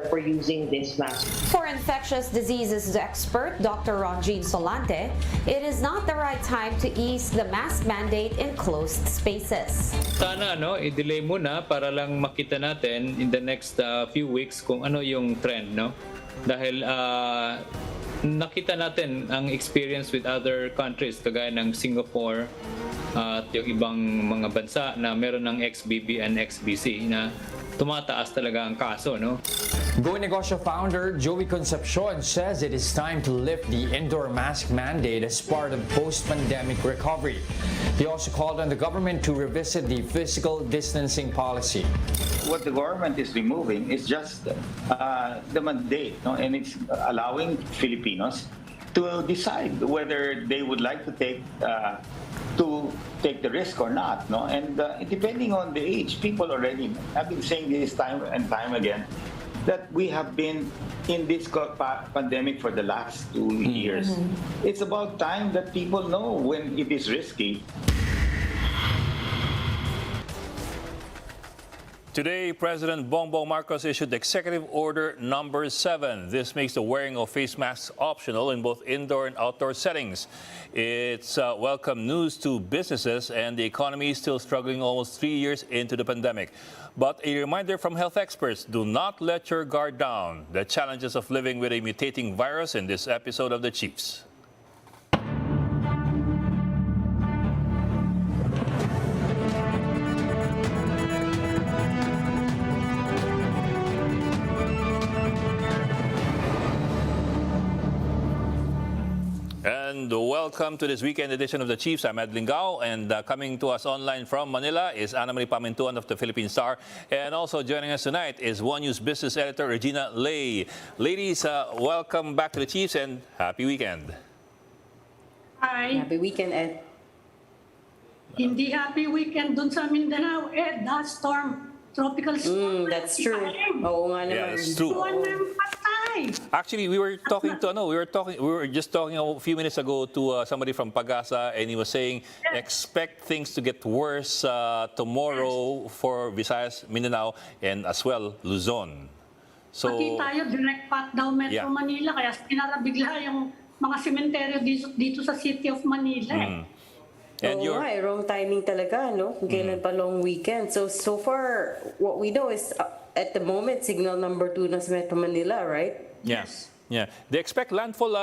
for using this mask. For infectious diseases expert Dr. Ronjean Solante, it is not the right time to ease the mask mandate in closed spaces. Sana i-delay muna para lang makita natin in the next few weeks kung ano yung trend, no? Dahil nakita natin ang experience with other countries kagaya ng Singapore at yung ibang mga bansa na meron ng XBB and XBC na tumataas talaga ang kaso, no? Negosyo founder Joey Concepcion says it is time to lift the indoor mask mandate as part of post-pandemic recovery. He also called on the government to revisit the physical distancing policy. What the government is removing is just the mandate, no? And it's allowing Filipinos to decide whether they would like to take the risk or not, no? And depending on the age, people already have been saying this time and time again that we have been in this pandemic for the last 2 years. It's about time that people know when it is risky. Today, President Bongbong Marcos issued Executive Order Number 7. This makes the wearing of face masks optional in both indoor and outdoor settings. It's welcome news to businesses, and the economy is still struggling almost 3 years into the pandemic. But a reminder from health experts, do not let your guard down. The challenges of living with a mutating virus in this episode of The Chiefs. And welcome to this weekend edition of The Chiefs. I'm Lingao, and coming to us online from Manila is Ana Marie Pamintuan of the Philippine Star. And also joining us tonight is One News Business Editor Regina Lay. Ladies, welcome back to The Chiefs and happy weekend. Hi. Happy weekend, Ed. Hindi happy weekend dun sa Mindanao, Ed. That storm, tropical storm. That's true. Oo nga naman. Yeah, it's true. Actually, we were just talking a few minutes ago to somebody from Pagasa, and he was saying, expect things to get worse tomorrow for Visayas, Mindanao, and as well Luzon. So, Pati tayo, direct path daw Metro Manila, kaya sinara bigla yung mga sementeryo dito sa City of Manila. And wrong timing talaga, no? Kung kailan pa long weekend. So far, what we know is at the moment, signal number 2 na sa Metro Manila, right? Yes. Yeah. They expect landfall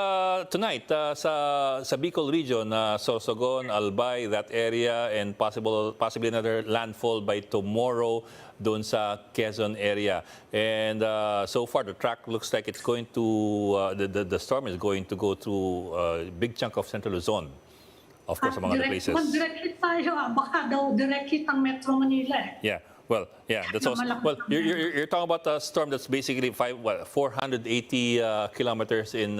tonight sa Bicol region, Sorsogon, Albay, that area, and possibly another landfall by tomorrow doon sa Quezon area. And so far, the track looks like it's going to, the storm is going to go through a big chunk of Central Luzon. Of course, among other places. Mag-direct hit tayo, baka daw direct hit ang Metro Manila. Yeah. Well, yeah, that's also. Well, you're talking about a storm that's basically 480 kilometers in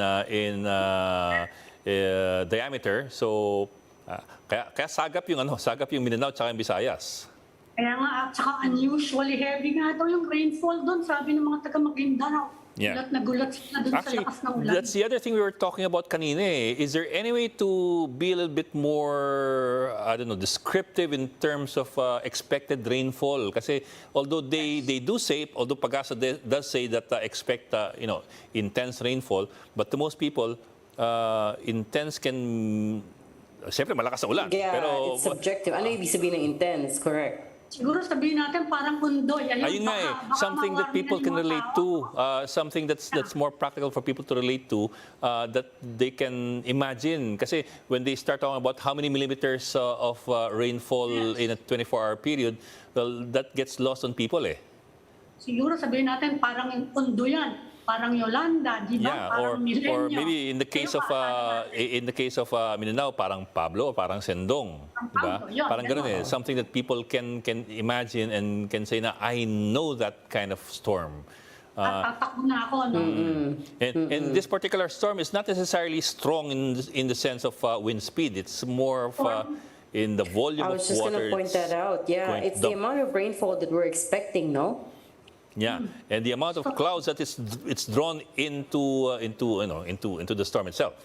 diameter. So, kaya sagap yung Mindanao at yung Visayas. Kaya nga, at saka unusually heavy nga daw yung rainfall doon, sabi ng mga taga Maguindanao. Yeah. Gulat na gulat sila doon sa lakas ng ulan. That's the other thing we were talking about kanina. Is there any way to be a little bit more, descriptive in terms of expected rainfall? Kasi although they do say, although Pagasa does say that expect, intense rainfall, but to most people, intense can, siyempre malakas na ulan. Yeah, pero, it's subjective. Ano ibig sabihin ng intense? Correct. Siguro sabihin natin parang undoy. Ayun nga something that people can relate to, something that's more practical for people to relate to, that they can imagine. Kasi when they start talking about how many millimeters of rainfall in a 24-hour period, well, that gets lost on people Siguro sabihin natin parang undo yan. Parang Yolanda, di ba? Yeah, parang Milenyo. or maybe in the case of Mindanao, parang Pablo or parang Sendong, di ba? Parang ganun something that people can imagine and can say na I know that kind of storm. Tatakbo na ako, no? And this particular storm is not necessarily strong in the sense of wind speed. It's more of in the volume of water. I was just going to point that out. Yeah, it's the amount of rainfall that we're expecting, no? Yeah, and the amount of clouds that it's drawn into the storm itself.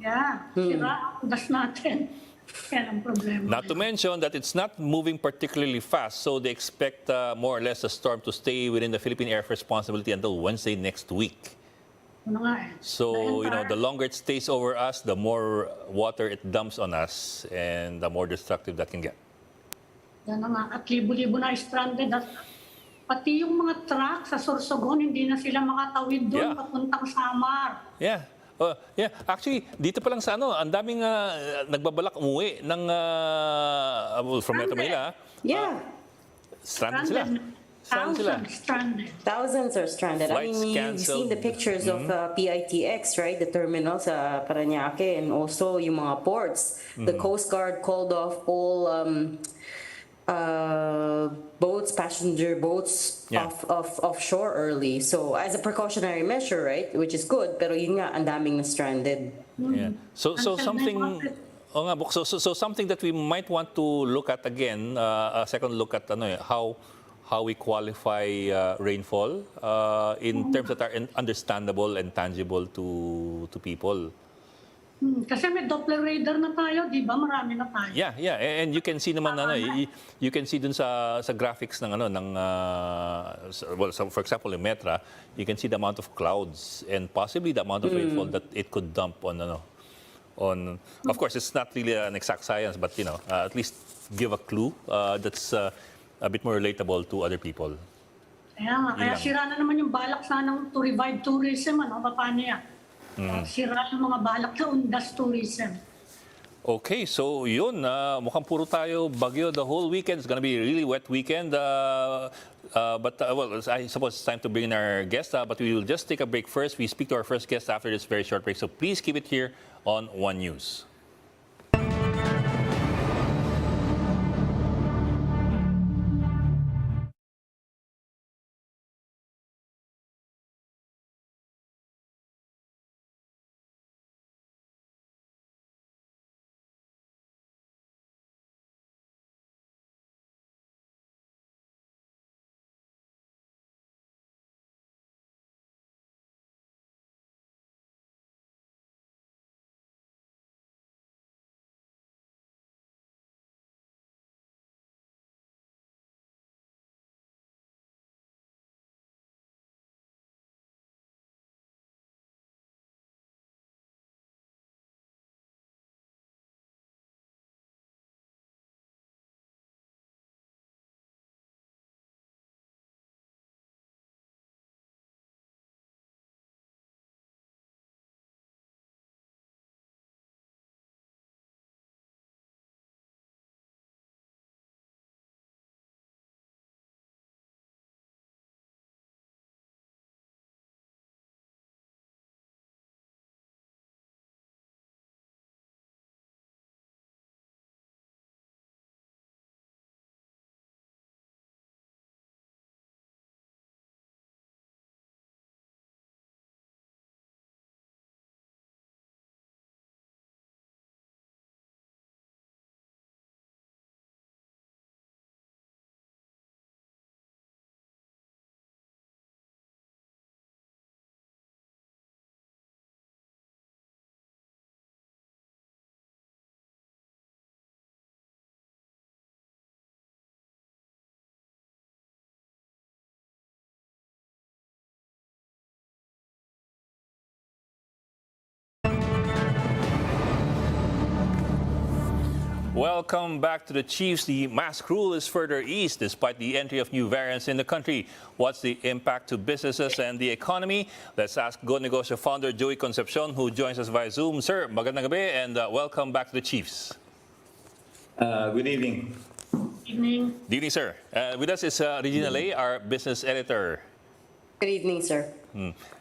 Yeah, sira ang das natin. Yan ang problema. Not to mention that it's not moving particularly fast, so they expect more or less the storm to stay within the Philippine Air responsibility until Wednesday next week. Ano nga eh. So, the longer it stays over us, the more water it dumps on us and the more destructive that can get. Yan na nga. At libo-libo na stranded. At pati yung mga truck sa Sorsogon, hindi na sila makatawid doon papuntang Samar. Yeah. Actually, dito pa lang sa ang daming nagbabalak umuwi ng from Metro Manila. Stranded sila. Thousands are stranded. Flights You've seen the pictures of PITX, right? The terminal sa Parañaque, and also yung mga ports. The Coast Guard called off all boats, passenger boats offshore early. So as a precautionary measure, right? Which is good, pero yun nga, ang daming na stranded. Yeah. So something. So something that we might want to look at again, a second look at how we qualify rainfall in terms that are understandable and tangible to people. Kasi may Doppler radar na tayo, di ba? Marami na tayo. Yeah, and you can see naman you can see dun sa graphics ng so for example in Metra, you can see the amount of clouds and possibly the amount of rainfall that it could dump on of course it's not really an exact science, but at least give a clue that's a bit more relatable to other people. Kaya sira na naman yung balak sanang to revive tourism, paano yan? Sira yung mga balak na undas tourism. Okay, so yun, mukhang puro tayo bagyo the whole weekend. It's gonna be a really wet weekend. But I suppose it's time to bring in our guest, but we will just take a break first. We speak to our first guest after this very short break, so please keep it here on One News. Welcome back to the Chiefs. The mask rule is further eased despite the entry of new variants in the country. What's the impact to businesses and the economy? Let's ask Negosyo founder Joey Concepcion, who joins us via Zoom. Sir, magandang gabi and welcome back to the Chiefs. Good evening. Evening. Good evening, sir. With us is Regina Lay, our business editor. Good evening, sir.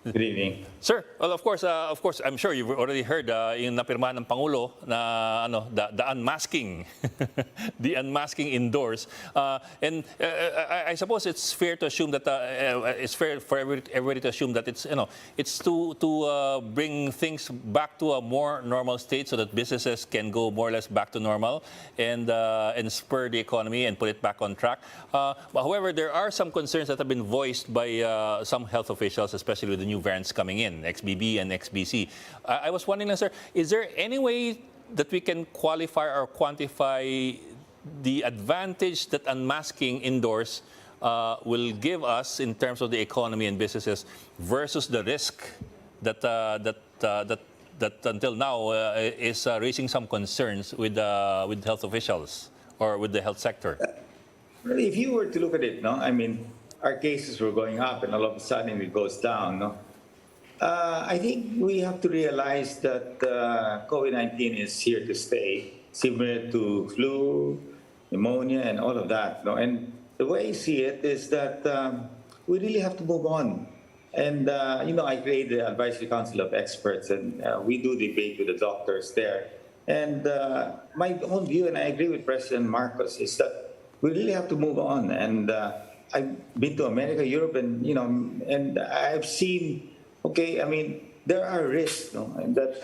Good evening. Sir, well, of course, I'm sure you've already heard yung napirmahan ng Pangulo na the unmasking, the unmasking indoors, and I suppose it's fair to assume that it's fair for everybody to assume that it's to bring things back to a more normal state so that businesses can go more or less back to normal and spur the economy and put it back on track. However, there are some concerns that have been voiced by some health officials, especially with the new variants coming in, XBB and XBC. I was wondering, sir, is there any way that we can qualify or quantify the advantage that unmasking indoors will give us in terms of the economy and businesses versus the risk that that until now is raising some concerns with health officials or with the health sector? Well, if you were to look at it, no, I mean, our cases were going up, and all of a sudden it goes down. No, I think we have to realize that COVID-19 is here to stay, similar to flu, pneumonia, and all of that. No, and the way I see it is that we really have to move on. And, I created the Advisory Council of Experts, and we do debate with the doctors there. And my own view, and I agree with President Marcos, is that we really have to move on. And I've been to America, Europe, and, and I've seen, okay, I mean, there are risks, no? And that,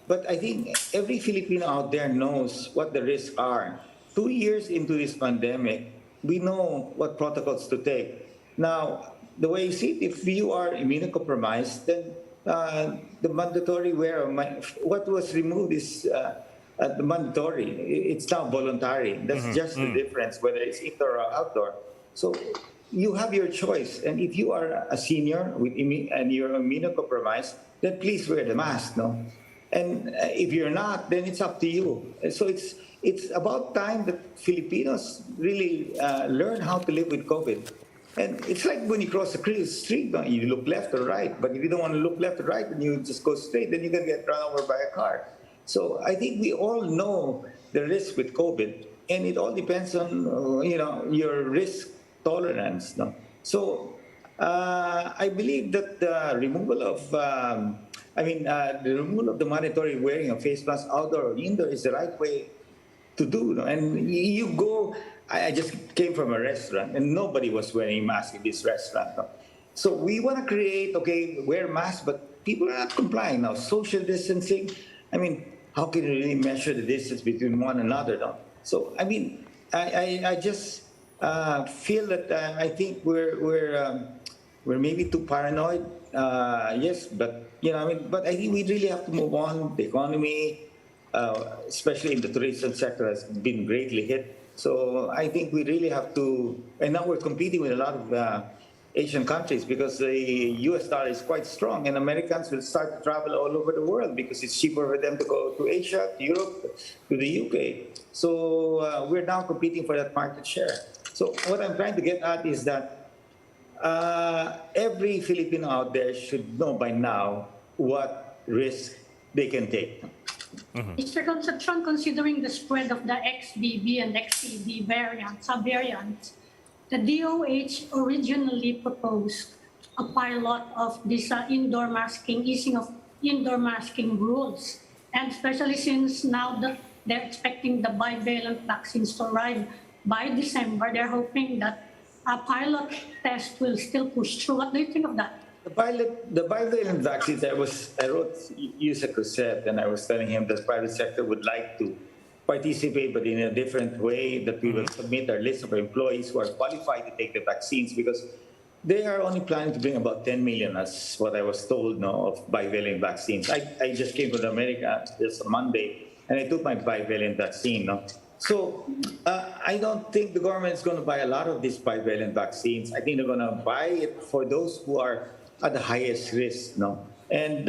but I think every Filipino out there knows what the risks are. 2 years into this pandemic, we know what protocols to take. Now, the way you see it, if you are immunocompromised, then the mandatory wear of what was removed is the mandatory. It's now voluntary. That's just the difference, whether it's indoor or outdoor. So you have your choice. And if you are a senior and you're immunocompromised, then please wear the mask, no? And if you're not, then it's up to you. And so it's about time that Filipinos really learn how to live with COVID. And it's like when you cross the street, you look left or right. But if you don't want to look left or right, and you just go straight, then you're going to get run over by a car. So I think we all know the risk with COVID, and it all depends on your risk tolerance. No? So I believe that the removal of the removal of the mandatory wearing of face masks outdoor or indoor is the right way to do. No? And you go. I just came from a restaurant, and nobody was wearing masks in this restaurant. No? So we want to create, wear masks, but people are not complying now. Social distancing, I mean, how can you really measure the distance between one another? No? So, I mean, I just feel that I think we're maybe too paranoid. Yes, but but I think we really have to move on. The economy, especially in the tourism sector, has been greatly hit. So I think we really have to, and now we're competing with a lot of Asian countries because the US dollar is quite strong, and Americans will start to travel all over the world because it's cheaper for them to go to Asia, to Europe, to the UK. So we're now competing for that market share. So what I'm trying to get at is that every Filipino out there should know by now what risk they can take. Mr. Concepcion, considering the spread of the XBB and XCD subvariants, the DOH originally proposed a pilot of this easing of indoor masking rules. And especially since now that they're expecting the bivalent vaccines to arrive by December, they're hoping that a pilot test will still push through. What do you think of that? The bivalent vaccines, I wrote Joey Concepcion, and I was telling him that the private sector would like to participate, but in a different way, that we will submit our list of employees who are qualified to take the vaccines, because they are only planning to bring about 10 million, as what I was told, of bivalent vaccines. I just came from America just Monday, and I took my bivalent vaccine. So I don't think the government is going to buy a lot of these bivalent vaccines. I think they're going to buy it for those who are at the highest risk, and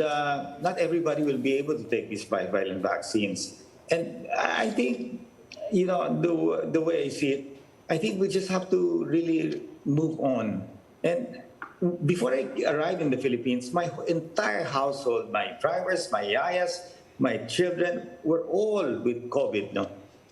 not everybody will be able to take these bivalent vaccines. And I think, the way I see it, I think we just have to really move on. And before I arrived in the Philippines, my entire household, my drivers, my yayas, my children, were all with COVID.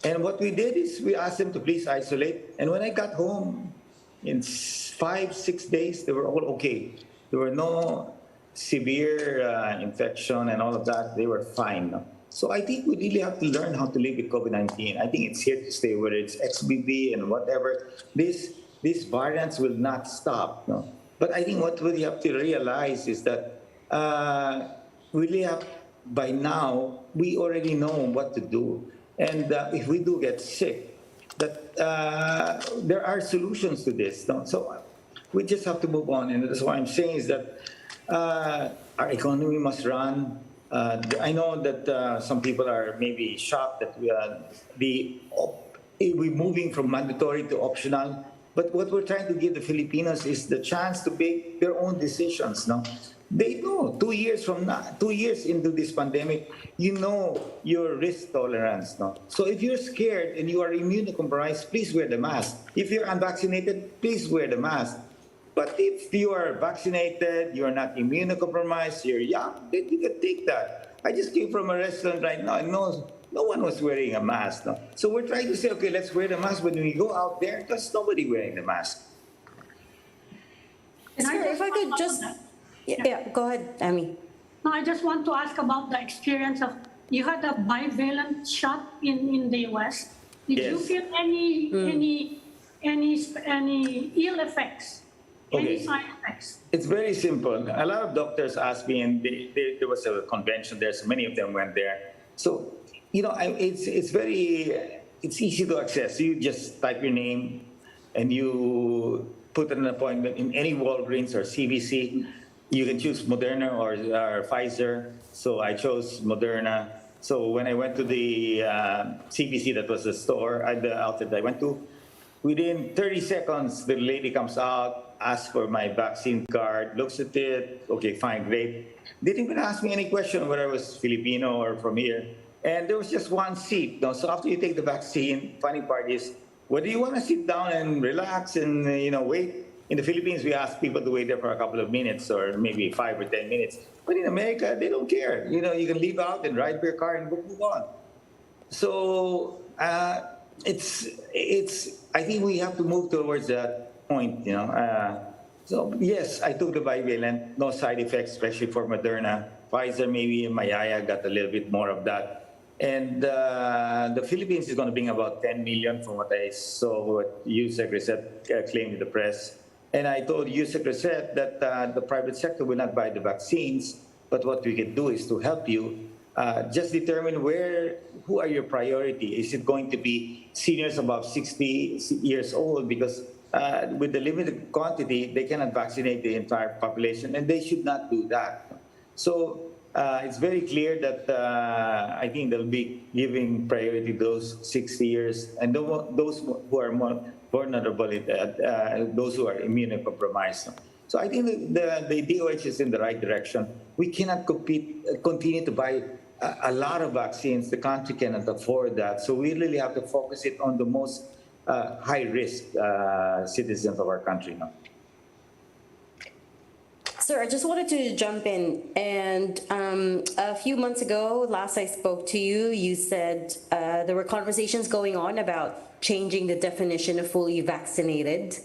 And what we did is we asked them to please isolate. And when I got home, in 5-6 days, they were all okay. There were no severe infection and all of that. They were fine. So I think we really have to learn how to live with COVID-19. I think it's here to stay, whether it's XBB and whatever. These variants will not stop. But I think what we have to realize is that by now, we already know what to do. And if we do get sick, that there are solutions to this. So we just have to move on. And that's what I'm saying is that our economy must run. I know that some people are maybe shocked that we're moving from mandatory to optional. But what we're trying to give the Filipinos is the chance to make their own decisions. No, they know 2 years from now, 2 years into this pandemic, you know your risk tolerance. No, so if you're scared and you are immunocompromised, please wear the mask. If you're unvaccinated, please wear the mask. But if you are vaccinated, you are not immunocompromised, you're young, then you can take that. I just came from a restaurant right now and no one was wearing a mask. No? So we're trying to say, okay, let's wear the mask when we go out there, there's nobody wearing the mask. And If I could just... Yeah, go ahead, Amy. No, I just want to ask about the experience of, you had a bivalent shot in the US. Did you Yes. feel any ill effects? Any Okay. side effects? It's very simple. A lot of doctors asked me, and there was a convention there, so many of them went there. So, it's easy to access. You just type your name, and you put an appointment in any Walgreens or CVC. You can choose Moderna or Pfizer. So I chose Moderna. So when I went to the CVC, that was the store, the outlet I went to, within 30 seconds, the lady comes out, asks for my vaccine card, looks at it, okay, fine, great. Didn't even ask me any question whether I was Filipino or from here. And there was just one seat. No? So after you take the vaccine, funny part is, whether you want to sit down and relax and wait. In the Philippines, we ask people to wait there for a couple of minutes or maybe 5 or 10 minutes. But in America, they don't care. You can leave out and ride your car and move on. So I think we have to move towards that point. So yes, I took the bivalent, no side effects, especially for Moderna. Pfizer, maybe my yaya got a little bit more of that. And the Philippines is going to bring about 10 million from what I saw, what Yusek Reset claimed in the press. And I told Yusek Reset that the private sector will not buy the vaccines, but what we can do is to help you just determine who are your priority. Is it going to be seniors above 60 years old? Because with the limited quantity, they cannot vaccinate the entire population, and they should not do that. So it's very clear that I think they'll be giving priority to those 60 years and those who are more vulnerable, those who are immunocompromised. So I think the DOH is in the right direction. We cannot continue to buy a lot of vaccines. The country cannot afford that. So we really have to focus it on the most high-risk citizens of our country now. Sir, I just wanted to jump in. And a few months ago, last I spoke to you, you said there were conversations going on about changing the definition of fully vaccinated.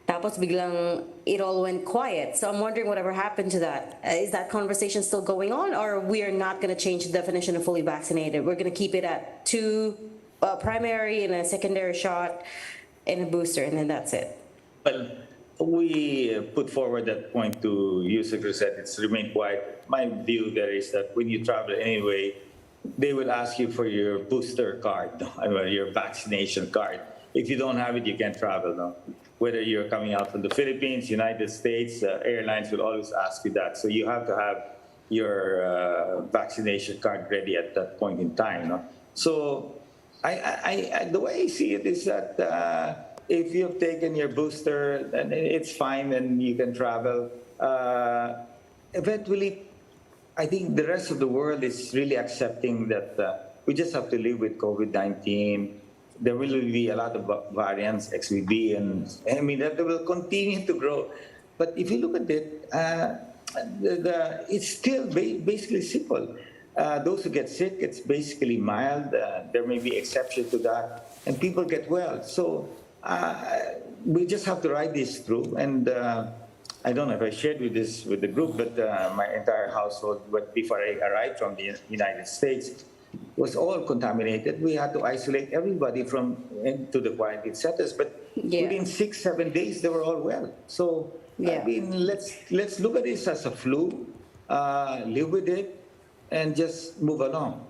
Tapos biglang it all went quiet. So I'm wondering whatever happened to that. Is that conversation still going on, or we are not going to change the definition of fully vaccinated? We're going to keep it at 2 primary and a secondary shot and a booster, and then that's it. Well, we put forward that point to Yusek Reset. It's remained quiet. My view there is that when you travel anyway, they will ask you for your booster card, your vaccination card. If you don't have it, you can't travel. No? Whether you're coming out from the Philippines, United States, airlines will always ask you that. So you have to have your vaccination card ready at that point in time. No? So the way I see it is that if you've taken your booster, then it's fine and you can travel. Eventually, I think the rest of the world is really accepting that we just have to live with COVID-19. There will be a lot of variants, XBB, and I mean, that will continue to grow. But if you look at it, it's still basically simple. Those who get sick, it's basically mild. There may be exceptions to that, and people get well. So we just have to ride this through. And I don't know if I shared with the group, but my entire household, before I arrived from the United States, was all contaminated. We had to isolate everybody into the quarantine centers. But within 6-7 days, they were all well. So I mean, let's look at this as a flu, live with it, and just move along.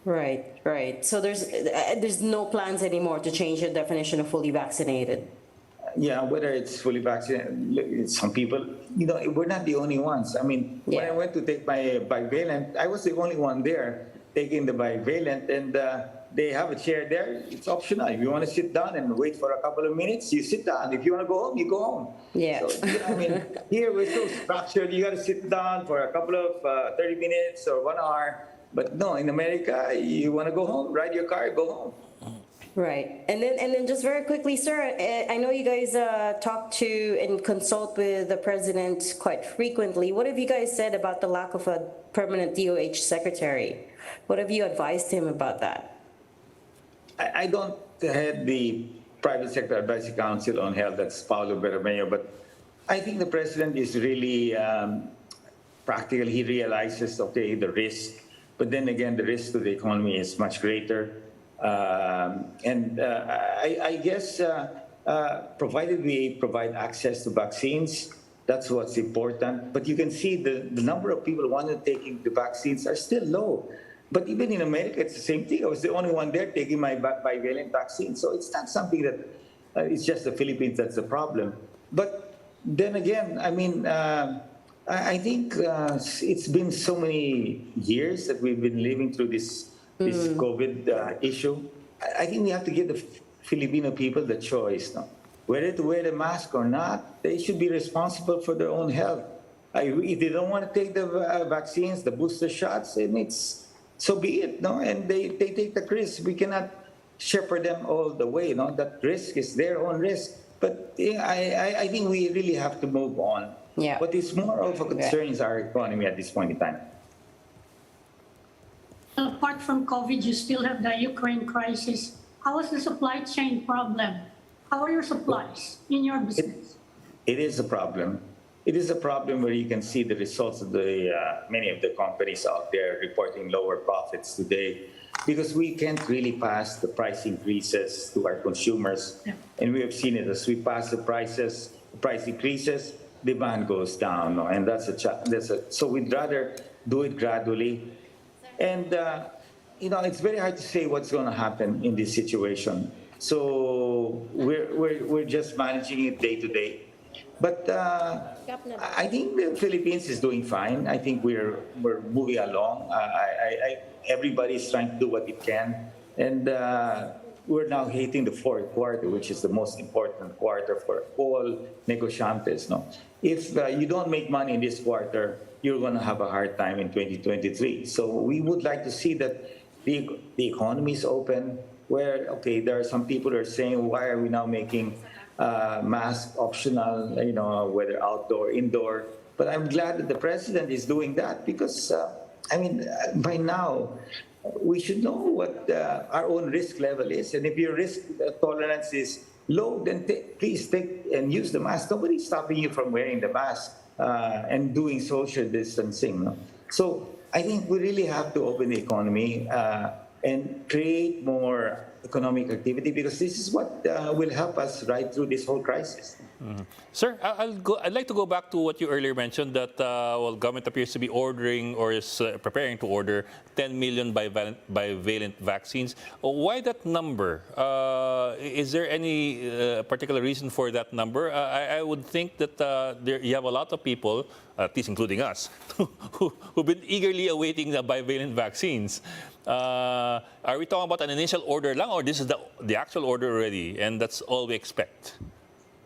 Right. So there's no plans anymore to change the definition of fully vaccinated. Yeah, whether it's fully vaccinated, some people, we're not the only ones. I mean, when I went to take my bivalent, I was the only one there taking the bivalent, and they have a chair there. It's optional. If you want to sit down and wait for a couple of minutes, you sit down. If you want to go home, you go home. Yeah. So, I mean, here we're so structured. You got to sit down for a couple of 30 minutes or 1 hour. But no, in America, you want to go home, ride your car, go home. Right. And then just very quickly, sir, I know you guys talk to and consult with the president quite frequently. What have you guys said about the lack of a permanent DOH secretary? What have you advised him about that? I don't head the Private Sector Advisory Council on Health, that's Paulo Bermeo, but I think the president is really practical. He realizes, okay, the risk, but then again, the risk to the economy is much greater. I guess provided we provide access to vaccines, that's what's important. But you can see the number of people wanting to take the vaccines are still low. But even in America, it's the same thing. I was the only one there taking my bivalent vaccine. So it's not something that it's just the Philippines that's the problem. But then again, I mean, I think it's been so many years that we've been living through this COVID issue. I think we have to give the Filipino people the choice, no? Whether to wear the mask or not. They should be responsible for their own health. If they don't want to take the vaccines, the booster shots, then so be it, no? And they take the risk. We cannot shepherd them all the way, no? That risk is their own risk. But I think we really have to move on. Yeah. What is more of a concern is our economy at this point in time. Apart from COVID, you still have the Ukraine crisis. How is the supply chain problem? How are your supplies in your business? It is a problem. It is a problem where you can see the results of the many of the companies out there reporting lower profits today because we can't really pass the price increases to our consumers. Yeah. And we have seen it as we pass the price increases, demand goes down. No? And so we'd rather do it gradually. And, it's very hard to say what's going to happen in this situation. So we're just managing it day to day. But I think the Philippines is doing fine. I think we're moving along. Everybody's trying to do what it can. And we're now hitting the fourth quarter, which is the most important quarter for all negosyantes. No? If you don't make money in this quarter, you're going to have a hard time in 2023. So we would like to see that the economy is open, where, okay, there are some people who are saying, why are we now making mask optional, whether outdoor, indoor. But I'm glad that the president is doing that because, by now, we should know what our own risk level is. And if your risk tolerance is low, then please take and use the mask. Nobody's stopping you from wearing the mask and doing social distancing. No? So I think we really have to open the economy and create more economic activity because this is what will help us ride through this whole crisis. Mm-hmm. Sir, I'd like to go back to what you earlier mentioned that government appears to be ordering or is preparing to order 10 million bivalent vaccines. Why that number? Is there any particular reason for that number? I would think that you have a lot of people, at least including us, who've been eagerly awaiting the bivalent vaccines. Are we talking about an initial order lang, or this is the actual order already, and that's all we expect?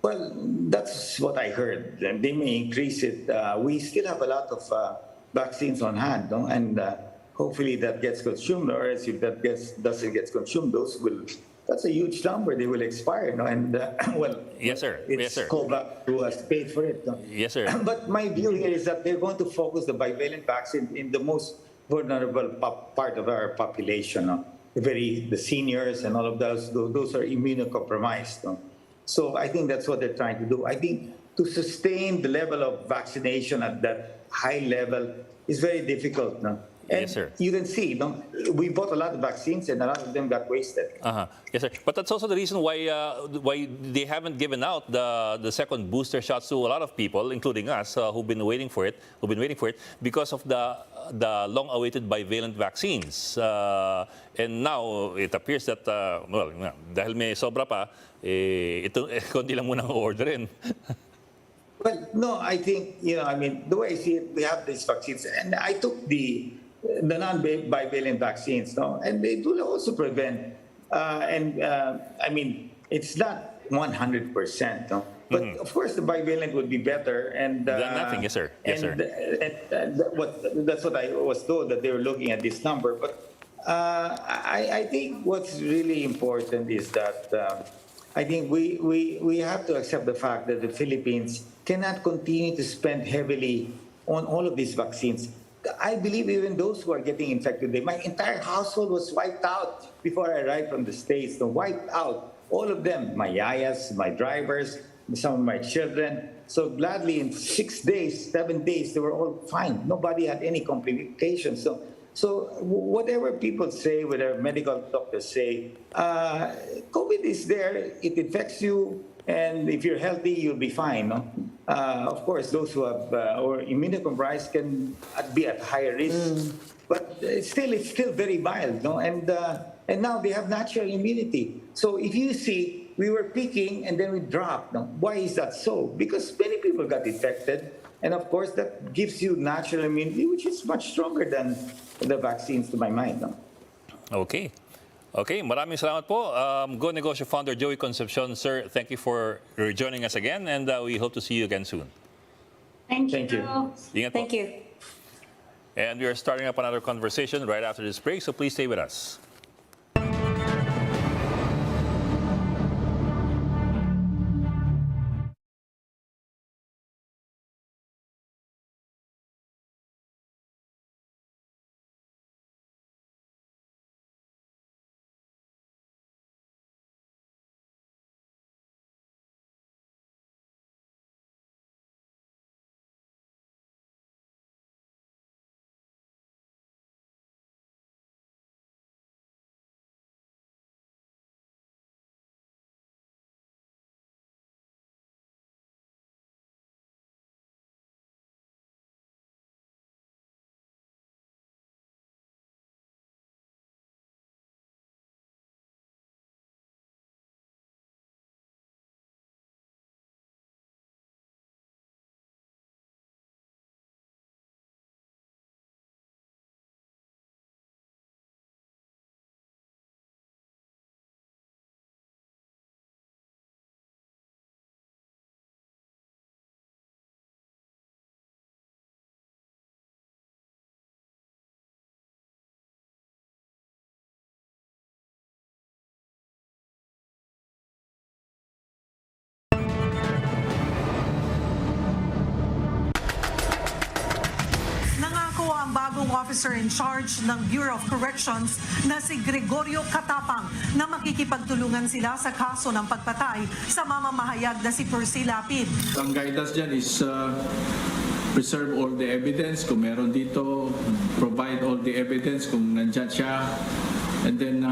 Well, that's what I heard. They may increase it. We still have a lot of vaccines on hand, no? And hopefully that gets consumed, or else if that doesn't get consumed, that's a huge number. They will expire, no? And yes, sir. It's called back to us paid for it. No? Yes, sir. But my view here is that they're going to focus the bivalent vaccine in the most vulnerable part of our population, no? The seniors and all of those are immunocompromised. No? So I think that's what they're trying to do. I think to sustain the level of vaccination at that high level is very difficult. No? And Yes, sir. you can see, we bought a lot of vaccines and a lot of them got wasted. Yes, sir. But that's also the reason why they haven't given out the second booster shots to a lot of people, including us, who've been waiting for it, because of the long-awaited bivalent vaccines. And now it appears that dahil may sobra pa, ito konti lang muna orderin. Well, no, I think, I mean, the way I see it, we have these vaccines, and I took the non-bivalent vaccines, and they do also prevent, I mean, it's not 100%, but of course the bivalent would be better, and Nothing, yes, sir. Yes, sir. That's what I was told, that they were looking at this number, but I think what's really important is that I think we have to accept the fact that the Philippines cannot continue to spend heavily on all of these vaccines. I believe even those who are getting infected, my entire household was wiped out before I arrived from the States. Wiped out, all of them, my yayas, my drivers, some of my children. So gladly in 6 days, 7 days, they were all fine. Nobody had any complications. So whatever people say, whatever medical doctors say, COVID is there, it infects you, and if you're healthy, you'll be fine. Of course, those who have or immunocompromised can be at higher risk, but it's still very mild. And now they have natural immunity. So if you see, we were peaking and then we dropped. Why is that so? Because many people got infected, and of course that gives you natural immunity, which is much stronger than the vaccines, to my mind. Okay, maraming salamat po. Go Negosyo founder Joey Concepcion, sir, thank you for joining us again, and we hope to see you again soon. Thank Thank you. Ingat po. Thank you. And we are starting up another conversation right after this break, so please stay with us. Ang bagong officer in charge ng Bureau of Corrections na si Gregorio Catapang na makikipagtulungan sila sa kaso ng pagpatay sa mamamahayag na si Percy Lapid. Ang guidance dyan is preserve all the evidence. Kung meron dito, provide all the evidence kung nandyan siya. And then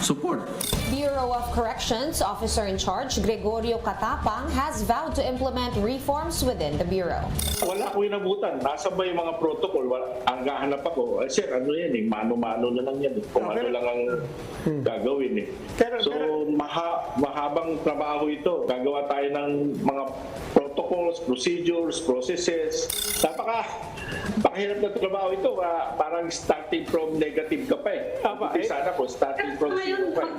support. Bureau of Corrections Officer in Charge Gregorio Catapang has vowed to implement reforms within the Bureau. Wala ko inabutan. Nasa ba yung mga protocol? Ang gahanap ako, sir, ano yan eh, mano-mano na lang yan eh. Kung ano lang ang gagawin eh. So, mahabang trabaho ito. Gagawa tayo ng mga protocols, procedures, processes. Napakahirap na trabaho ito. Parang starting from negative ka pa eh. Sana ko, starting from zero pa eh.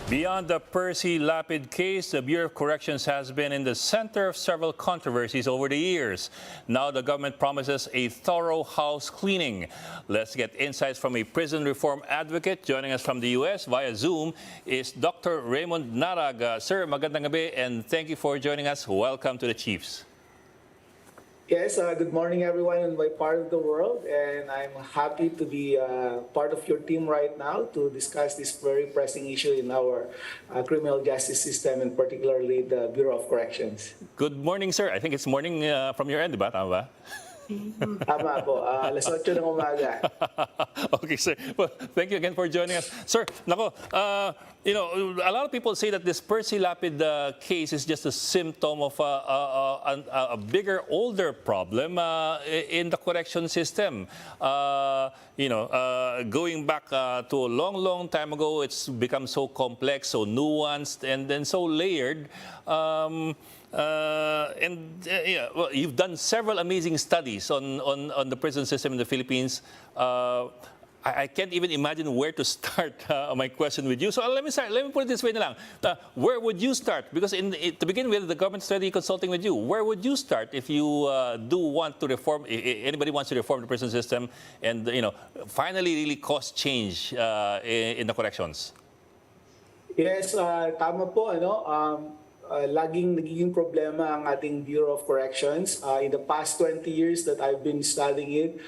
Beyond the Percy Lapid case, the Bureau of Corrections has been in the center of several controversies over the years. Now the government promises a thorough house cleaning. Let's get insights from a prison reform advocate. Joining us from the U.S. via Zoom is Dr. Raymund Narag. Sir, magandang gabi and thank you for joining us. Welcome to the Chiefs. Yes, good morning everyone in my part of the world, and I'm happy to be part of your team right now to discuss this very pressing issue in our criminal justice system, and particularly the Bureau of Corrections. Good morning, sir. I think it's morning from your end, di ba? Tama ba? Tama po, alas 8 ng umaga. Okay, sir. Well, thank you again for joining us. Sir, nako, a lot of people say that this Percy Lapid case is just a symptom of a bigger, older problem in the correction system. Going back to a long, long time ago, it's become so complex, so nuanced, and then so layered. Well, you've done several amazing studies on the prison system in the Philippines. I can't even imagine where to start my question with you. So let me put it this way na lang. Where would you start? Because to begin with, the government study consulting with you. Where would you start if you do want to reform, anybody wants to reform the prison system and finally really cause change in the corrections? Yes, tama po, laging nagiging problema ang ating Bureau of Corrections. In the past 20 years that I've been studying it,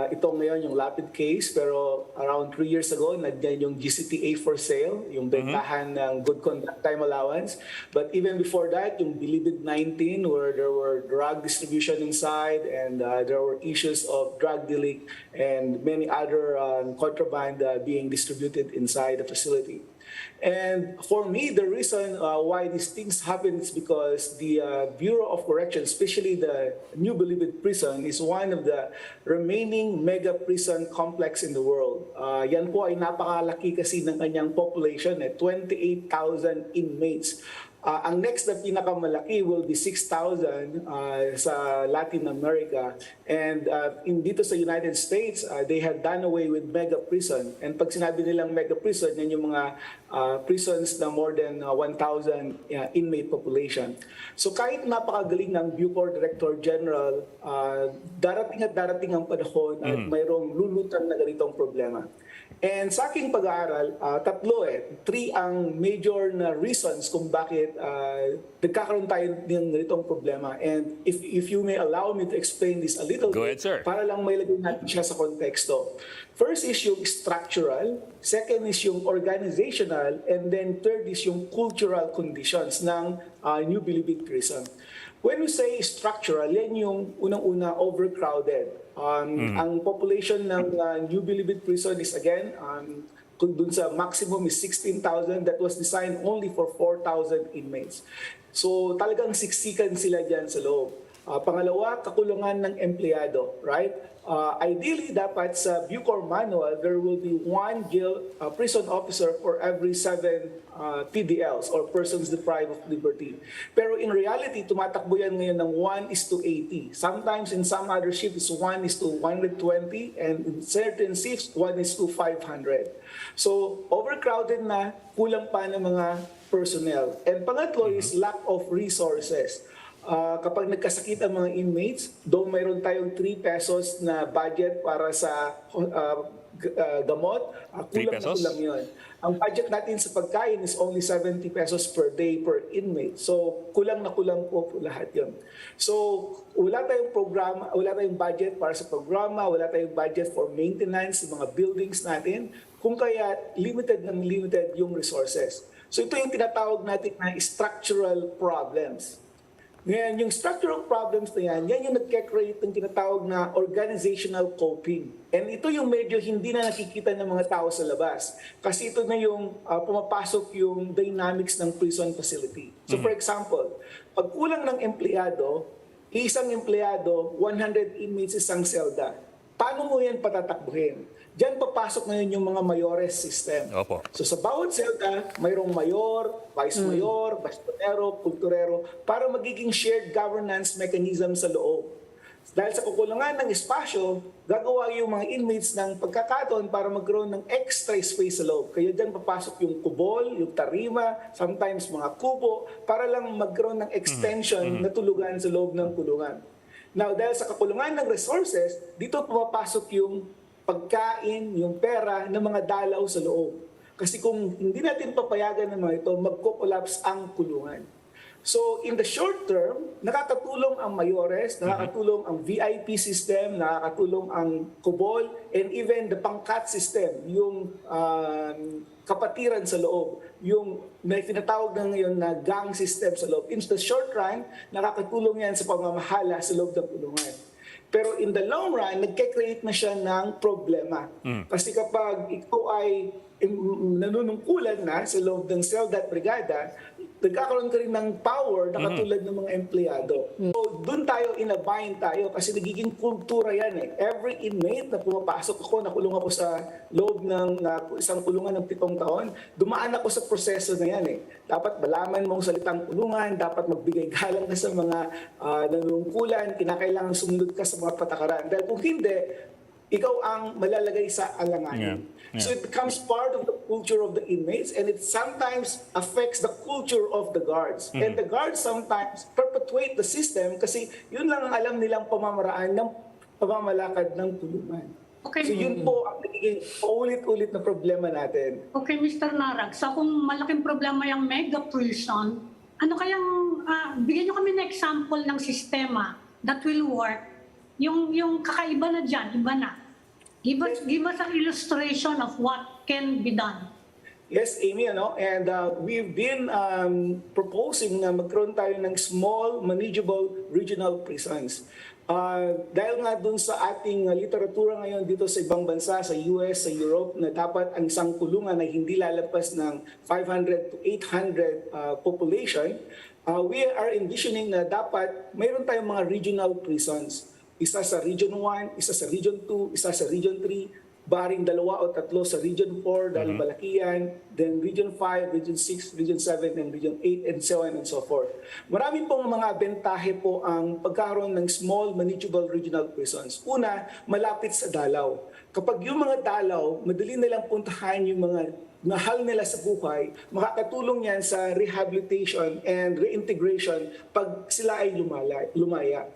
ito ngayon yung Lapid case, pero around 3 years ago, nandiyan yung GCTA for sale, yung bentahan ng good conduct time allowance. But even before that, yung Bilibid 19, where there were drug distribution inside, and there were issues of drug dealing and many other contraband being distributed inside the facility. And for me, the reason why these things happen is because the Bureau of Corrections, especially the New Bilibid Prison, is one of the remaining mega prison complex in the world. Yan po ay napakalaki kasi ng kanyang population, 28,000 inmates. Ang next na pinakamalaki will be 6,000 sa Latin America. And dito sa United States, they have done away with mega prison. And pag sinabi nilang mega prison, yan yung mga prisons na more than 1,000 inmate population. So kahit napakagaling ng Bucor Director General, darating ang panahon at mayroong lulutang na ganitong problema. And sa aking pag-aaral, three ang major na reasons kung bakit nagkakaroon tayo ng ganitong problema. And if you may allow me to explain this a little Go ahead, bit, sir. para lang may lagay natin siya sa konteksto. First is yung structural, second is yung organizational, and then third is yung cultural conditions ng New Bilibid Prison. When we say structural, yan yung unang-una overcrowded. Ang population ng New Bilibid Prison is again, kung dun sa maximum is 16,000, that was designed only for 4,000 inmates. So talagang siksikan sila dyan sa loob. Pangalawa, kakulungan ng empleyado, right? Ideally, dapat sa Bucor manual, there will be one prison officer for every 7 PDLs or persons deprived of liberty. Pero in reality, tumatakbo yan ngayon ng 1:80. Sometimes in some other shifts, 1:120, and in certain shifts, 1:500. So overcrowded na, kulang pa ng mga personnel. And pangatlo is lack of resources. Kapag nagkasakit ang mga inmates, though mayroon tayong 3 pesos na budget para sa gamot, kulang yun. Ang budget natin sa pagkain is only 70 pesos per day per inmate. So kulang na kulang po lahat yun. So wala tayong programa, wala tayong budget para sa programa, wala tayong budget for maintenance ng mga buildings natin, kung kaya limited yung resources. So ito yung tinatawag natin na structural problems. Ngayon, yung structural problems na yan yung nagke-create ng tinatawag na organizational coping. And ito yung medyo hindi na nakikita ng mga tao sa labas. Kasi ito na yung pumapasok yung dynamics ng prison facility. So for example, pag kulang ng empleyado, isang empleyado, 100 inmates isang selda. Paano mo yan patatakbuhin? Diyan papasok ngayon yung mga mayores system. Opo. So sa bawat selda, mayroong mayor, vice mayor, bastonero, kulturero, para magiging shared governance mechanism sa loob. Dahil sa kukulangan ng espasyo, gagawa yung mga inmates ng pagkakataon para magkaroon ng extra space sa loob. Kaya dyan papasok yung kubol, yung tarima, sometimes mga kubo, para lang magkaroon ng extension na tulugan sa loob ng kulungan. Now, dahil sa kakulungan ng resources, dito pumapasok yung pagkain, yung pera ng mga dalaw sa loob. Kasi kung hindi natin papayagan ng mga ito, magko-collapse ang kulungan. So in the short term, nakakatulong ang mayores, nakakatulong ang VIP system, nakakatulong ang kubol, and even the pangkat system, yung kapatiran sa loob, yung may tinatawag na ngayon na gang system sa loob. In the short run, nakakatulong yan sa pamamahala sa loob ng kulungan. Pero in the long run, nagke-create na siya ng problema. Kasi kapag ikaw ay nanunungkulan na sa loob ng seldat brigada, nagkakaroon ka rin ng power na katulad ng mga empleyado. So doon tayo, inabayin tayo kasi nagiging kultura yan eh. Every inmate na pumapasok ako, nakulong ako sa loob ng isang kulungan ng 7 taon, dumaan ako sa proseso na yan eh. Dapat malaman mong salitang kulungan, dapat magbigay galang ka sa mga nanunungkulan, kinakailangan sumunod ka sa mga patakaran. Dahil kung hindi, ikaw ang malalagay sa alanganin. So it becomes part of the culture of the inmates, and it sometimes affects the culture of the guards. And the guards sometimes perpetuate the system kasi yun lang ang alam nilang pamamaraan ng pamamalakad ng kulungan. Okay. So yun po ang nagiging paulit-ulit na problema natin. Okay, Mr. Narag, so kung malaking problema yung mega prison, ano kayang, bigyan nyo kami ng example ng sistema that will work. Yung kakaiba na dyan, iba na. Give us an illustration of what can be done. Yes, Amy, and we've been proposing na magkaroon tayo ng small, manageable regional prisons. Dahil nga dun sa ating literatura ngayon dito sa ibang bansa, sa US, sa Europe, na dapat ang isang kulungan ay hindi lalagpas ng 500 to 800 population, we are envisioning na dapat mayroon tayong mga regional prisons. Isa sa Region 1, isa sa Region 2, isa sa Region 3, baring 2 o 3 sa Region 4 dahil Balakian, then Region 5, Region 6, Region 7, and Region 8, and so on and so forth. Marami pong mga bentahe po ang pagkaroon ng small, manageable regional prisons. Una, malapit sa dalaw. Kapag yung mga dalaw, madali nilang puntahan yung mga mahal nila sa buhay, makakatulong yan sa rehabilitation and reintegration pag sila ay lumaya.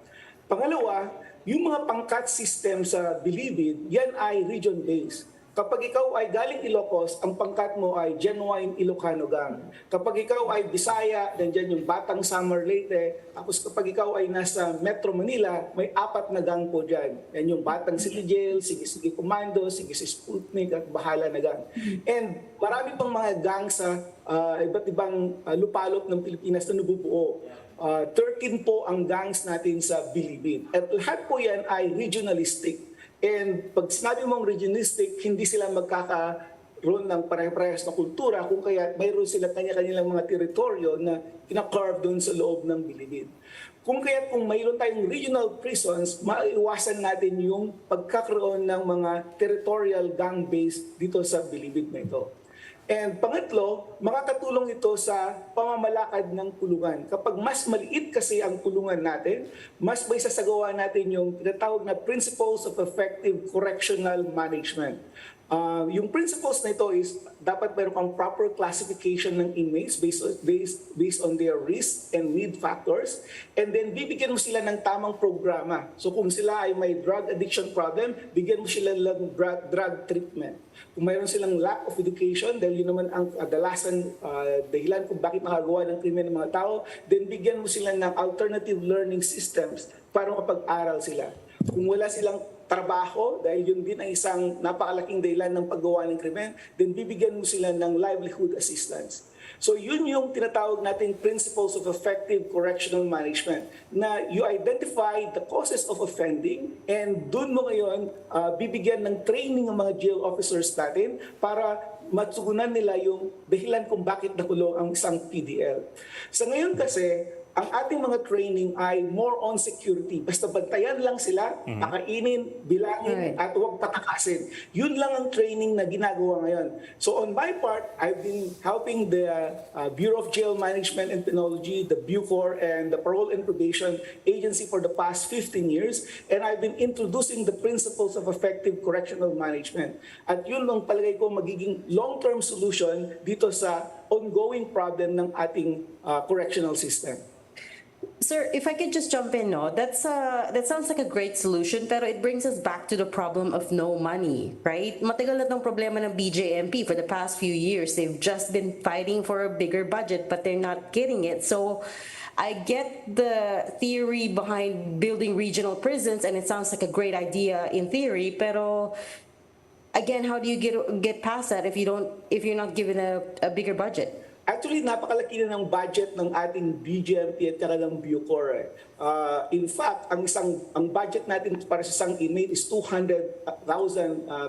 Pangalawa, yung mga pangkat system sa Bilibid, yan ay region-based. Kapag ikaw ay galing Ilocos, ang pangkat mo ay genuine Ilocano gang. Kapag ikaw ay Bisaya, nandiyan yung Batang Samar Leyte. Tapos kapag ikaw ay nasa Metro Manila, may 4 na gang po dyan. Yan yung Batang City Jail, Sige-Sige Commando, Sige-Sige Sputnik, at Bahala na gang. And marami pang mga gang sa iba't ibang lupalop ng Pilipinas na nabubuo. 13 po ang gangs natin sa Bilibid. At lahat po yan ay regionalistic. And pag sinabi mong regionalistic, hindi sila magkakaroon ng pare-parehas na kultura kung kaya mayroon sila kanya-kanilang mga teritoryo na kinakarve doon sa loob ng Bilibid. Kung mayroon tayong regional prisons, maiwasan natin yung pagkakaroon ng mga territorial gang base dito sa Bilibid na ito. And pangatlo, makakatulong ito sa pamamalakad ng kulungan. Kapag mas maliit kasi ang kulungan natin, mas may sasagawa natin yung tinatawag na principles of effective correctional management. Yung principles na ito is dapat mayroon kang proper classification ng inmates based on their risk and need factors, and then bibigyan mo sila ng tamang programa. So kung sila ay may drug addiction problem, bigyan mo sila ng drug treatment. Kung mayroon silang lack of education, dahil yun naman ang kadalasan dahilan kung bakit nakagawa ng krimen ng mga tao, then bigyan mo sila ng alternative learning systems para makapag-aral sila. Kung wala silang trabaho, dahil yun din ay isang napakalaking dahilan ng paggawa ng krimen, then bibigyan mo sila ng livelihood assistance. So yun yung tinatawag nating principles of effective correctional management, na you identify the causes of offending, and dun mo ngayon bibigyan ng training ang mga jail officers natin para matsugunan nila yung dahilan kung bakit nakulong ang isang PDL. Sa ngayon kasi, ang ating mga training ay more on security. Basta bantayan lang sila, pakainin, bilangin, at huwag patakasin. Yun lang ang training na ginagawa ngayon. So on my part, I've been helping the Bureau of Jail Management and Penology, the Bucor, and the Parole and Probation Agency for the past 15 years. And I've been introducing the principles of effective correctional management. At yun ang palagay ko magiging long-term solution dito sa ongoing problem ng ating correctional system. Sir, if I could just jump in, no, that sounds like a great solution, pero it brings us back to the problem of no money, right? Matagal na tong problema ng BJMP for the past few years. They've just been fighting for a bigger budget, but they're not getting it. So I get the theory behind building regional prisons, and it sounds like a great idea in theory, pero again, how do you get past that if you're not given a bigger budget? Actually, napakalaki na ng budget ng ating BJMP at saka ng Bucor. In fact, ang budget natin para sa isang inmate is 200,000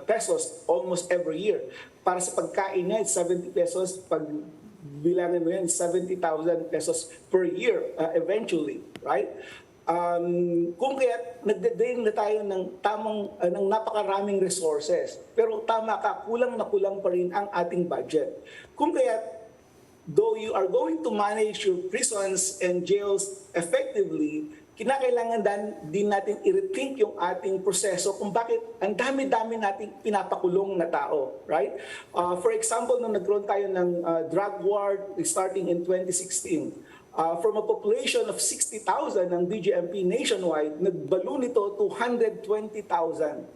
pesos almost every year. Para sa pagkain niya, it's 70 pesos. Pag bilangan mo yan, 70,000 pesos per year eventually, right? Kung kaya nagde-drain na tayo ng napakaraming resources, pero tama ka, kulang na kulang pa rin ang ating budget. Kung kaya, though you are going to manage your prisons and jails effectively, kinakailangan din natin i-rethink yung ating proseso kung bakit ang dami-dami nating pinapakulong na tao, right? For example, nung nagkaroon tayo ng drug war starting in 2016, from a population of 60,000 ng BJMP nationwide, nagballoon ito to 120,000,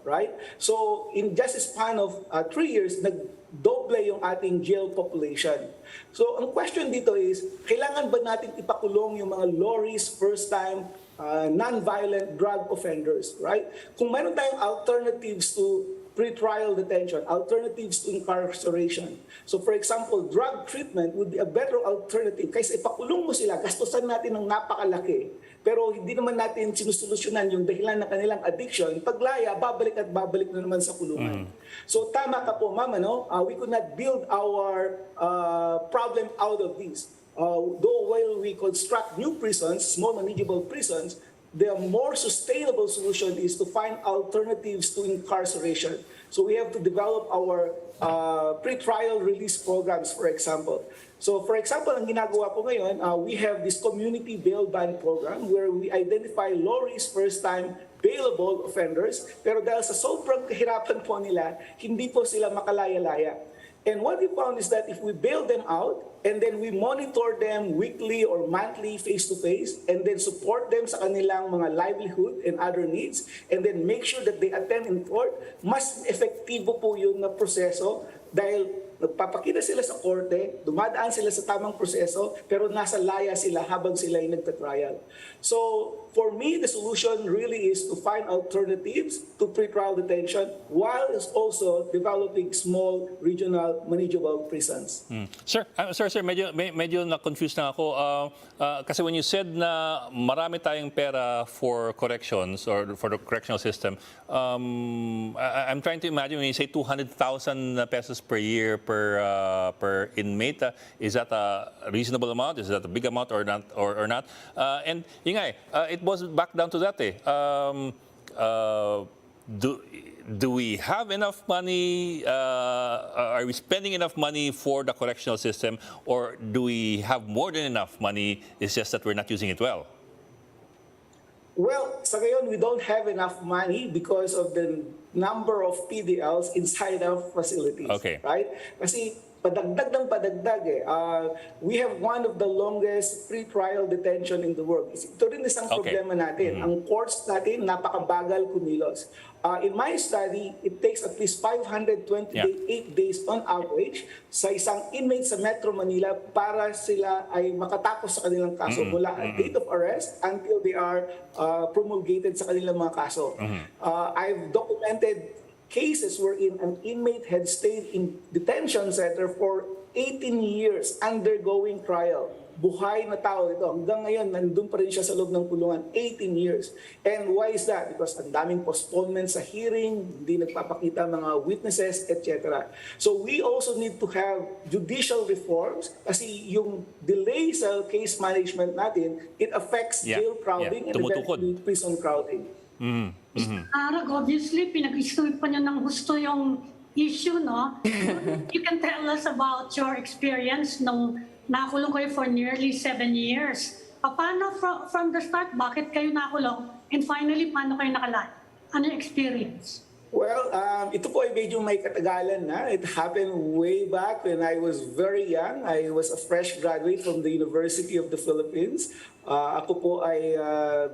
right? So in just a span of 3 years, nagdoble yung ating jail population. So ang question dito is, kailangan ba natin ipakulong yung mga lorries, first-time, non-violent drug offenders, right? Kung mayroon tayong alternatives to pre-trial detention, alternatives to incarceration. So for example, drug treatment would be a better alternative kaysa ipakulong mo sila, gastusan natin ng napakalaki, pero hindi naman natin sinusolusyonan yung dahilan ng kanilang addiction, paglaya, babalik at babalik na naman sa kulungan. So tama ka po, Mama, no? We could not build our problem out of this. Though while we construct new prisons, small manageable prisons, the more sustainable solution is to find alternatives to incarceration. So we have to develop our pre-trial release programs, for example. So for example, ang ginagawa ko ngayon, we have this community bail bond program where we identify low-risk first-time bailable offenders, pero dahil sa sobrang kahirapan po nila, hindi po sila makalaya-laya. And what we found is that if we bail them out and then we monitor them weekly or monthly face-to-face and then support them sa kanilang mga livelihood and other needs and then make sure that they attend in court, mas efektibo po yun na proseso dahil nagpapakita sila sa korte, dumadaan sila sa tamang proseso, pero nasa laya sila habang sila ay nagtatrial. So, for me, the solution really is to find alternatives to pre-trial detention while also developing small, regional, manageable prisons. Sir, medyo na-confused na ako. Kasi when you said na marami tayong pera for corrections or for the correctional system, I'm trying to imagine when you say 200,000 pesos per year per inmate, is that a reasonable amount? Is that a big amount or not? Or not? And yun nga, it was back down to that. Do we have enough money? Are we spending enough money for the correctional system, or do we have more than enough money? It's just that we're not using it well. Well, sa ngayon, we don't have enough money because of the number of PDLs inside our facilities. Okay. Right? Kasi padagdag ng padagdag eh. We have one of the longest pre-trial detention in the world. Ito rin isang problema natin. Ang courts natin, napakabagal kumilos. In my study, it takes at least 528 days on average sa isang inmate sa Metro Manila para sila ay makatapos sa kanilang kaso mula at date of arrest until they are promulgated sa kanilang mga kaso. I've documented cases wherein an inmate had stayed in detention center for 18 years undergoing trial. Buhay na tao ito. Hanggang ngayon, nandun pa rin siya sa loob ng kulungan. 18 years. And why is that? Because ang daming postponement sa hearing, hindi nagpapakita mga witnesses, etc. So we also need to have judicial reforms kasi yung delay sa case management natin, it affects jail crowding and eventually prison crowding. Narag, obviously, pinag-istuit pa niya ng gusto yung issue, no? You can tell us about your experience nung nakulong kayo for nearly 7 years. Paano from the start, bakit kayo nakulong? And finally, paano kayo nakalaya? Ano yung experience? Well, ito po ay medyo may katagalan na. It happened way back when I was very young. I was a fresh graduate from the University of the Philippines. Ako po ay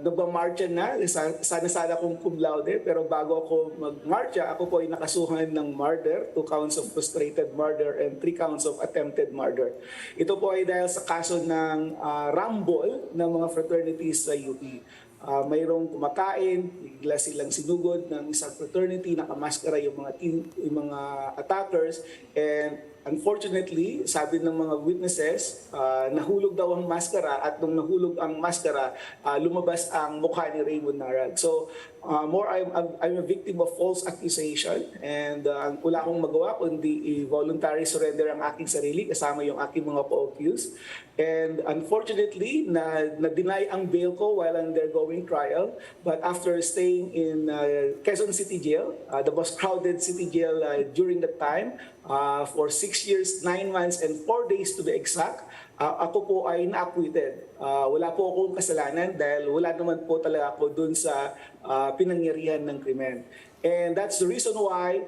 nagmamarcha na. Sana kong cum laude. Pero bago ako magmarcha, ako po ay nakasuhan ng murder, 2 counts of frustrated murder and 3 counts of attempted murder. Ito po ay dahil sa kaso ng rumble ng mga fraternities sa UP. Mayroong kumakain, bigla silang sinugod ng isang fraternity, nakamaskara yung mga attackers, and unfortunately, sabi ng mga witnesses, nahulog daw ang maskara, at nung nahulog ang maskara, lumabas ang mukha ni Raymund Narag. So, I'm a victim of false accusation, and wala akong magawa kundi voluntary surrender ang aking sarili kasama yung aking mga co-accused. And unfortunately, na-deny ang bail ko while undergoing trial. But after staying in Quezon City Jail, the most crowded city jail during that time, for 6 years, 9 months, and 4 days to be exact, ako po ay na-acquitted. Wala po akong kasalanan dahil wala naman po talaga ako dun sa pinangyarihan ng krimen. And that's the reason why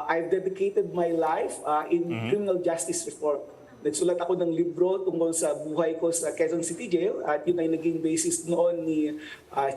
I've dedicated my life in criminal justice reform. Nagsulat ako ng libro tungkol sa buhay ko sa Quezon City Jail, at yun ay naging basis noon ni